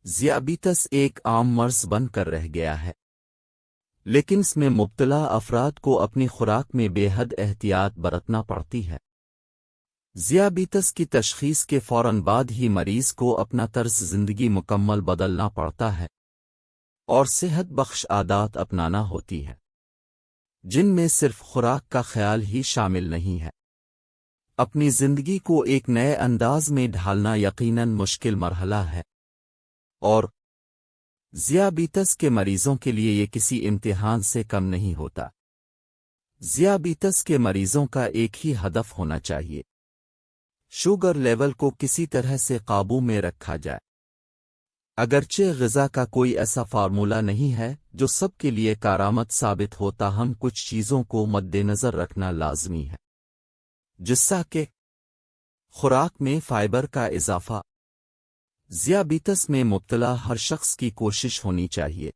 ذیابیطس ایک عام مرض بن کر رہ گیا ہے، لیکن اس میں مبتلا افراد کو اپنی خوراک میں بے حد احتیاط برتنا پڑتی ہے۔ ذیابیطس کی تشخیص کے فوراً بعد ہی مریض کو اپنا طرز زندگی مکمل بدلنا پڑتا ہے اور صحت بخش عادات اپنانا ہوتی ہے، جن میں صرف خوراک کا خیال ہی شامل نہیں ہے۔ اپنی زندگی کو ایک نئے انداز میں ڈھالنا یقیناً مشکل مرحلہ ہے، اور ذیابیطس کے مریضوں کے لیے یہ کسی امتحان سے کم نہیں ہوتا۔ ذیابیطس کے مریضوں کا ایک ہی ہدف ہونا چاہیے: شوگر لیول کو کسی طرح سے قابو میں رکھا جائے۔ اگرچہ غذا کا کوئی ایسا فارمولہ نہیں ہے جو سب کے لیے کارآمد ثابت ہو، تاہم کچھ چیزوں کو مد نظر رکھنا لازمی ہے، جیسا کہ خوراک میں فائبر کا اضافہ۔ ذیابیطس میں مبتلا ہر شخص کی کوشش ہونی چاہیے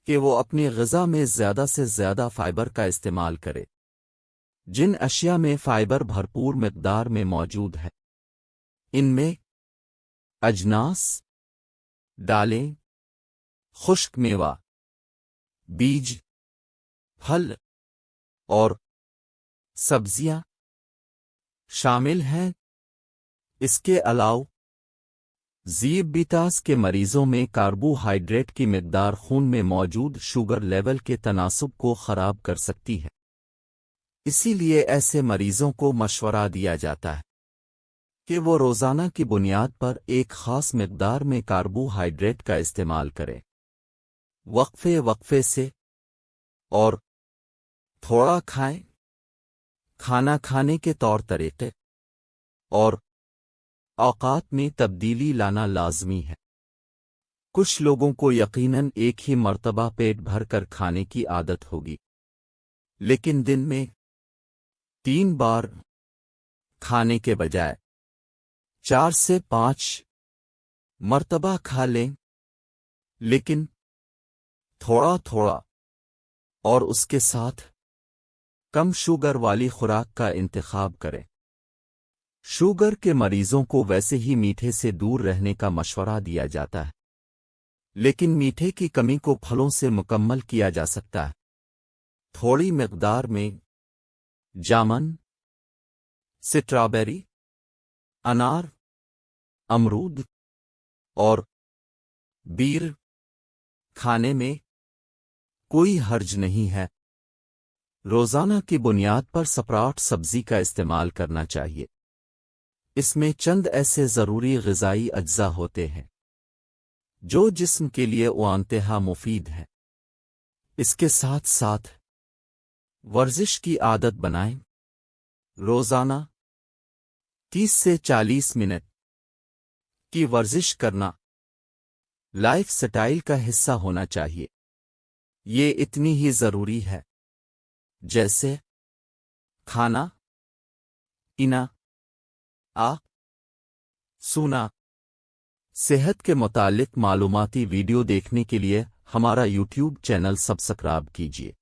کہ وہ اپنی غذا میں زیادہ سے زیادہ فائبر کا استعمال کرے۔ جن اشیاء میں فائبر بھرپور مقدار میں موجود ہے، ان میں اجناس، دالیں، خشک میوہ، بیج، پھل اور سبزیاں شامل ہیں۔ اس کے علاوہ ذیابیطس کے مریضوں میں کاربوہائیڈریٹ کی مقدار خون میں موجود شوگر لیول کے تناسب کو خراب کر سکتی ہے۔ اسی لیے ایسے مریضوں کو مشورہ دیا جاتا ہے کہ وہ روزانہ کی بنیاد پر ایک خاص مقدار میں کاربوہائیڈریٹ کا استعمال کریں، وقفے وقفے سے، اور تھوڑا کھائیں۔ کھانا کھانے کے طور طریقے اور اوقات میں تبدیلی لانا لازمی ہے۔ کچھ لوگوں کو یقیناً ایک ہی مرتبہ پیٹ بھر کر کھانے کی عادت ہوگی، لیکن دن میں 3 بار کھانے کے بجائے 4 سے 5 مرتبہ کھا لیں، لیکن تھوڑا تھوڑا، اور اس کے ساتھ کم شوگر والی خوراک کا انتخاب کریں۔ شوگر کے مریضوں کو ویسے ہی میٹھے سے دور رہنے کا مشورہ دیا جاتا ہے، لیکن میٹھے کی کمی کو پھلوں سے مکمل کیا جا سکتا ہے۔ تھوڑی مقدار میں جامن، سٹرابیری، انار، امرود اور بیر کھانے میں کوئی حرج نہیں ہے۔ روزانہ کی بنیاد پر سپراٹ سبزی کا استعمال کرنا چاہیے۔ اس میں چند ایسے ضروری غذائی اجزاء ہوتے ہیں جو جسم کے لیے انتہا مفید ہے۔ اس کے ساتھ ساتھ ورزش کی عادت بنائیں۔ روزانہ 30 سے 40 منٹ کی ورزش کرنا لائف سٹائل کا حصہ ہونا چاہیے۔ یہ اتنی ہی ضروری ہے جیسے کھانا پینا، سونا۔ صحت کے متعلق معلوماتی ویڈیو دیکھنے کے لیے ہمارا یوٹیوب چینل سبسکرائب کیجیے۔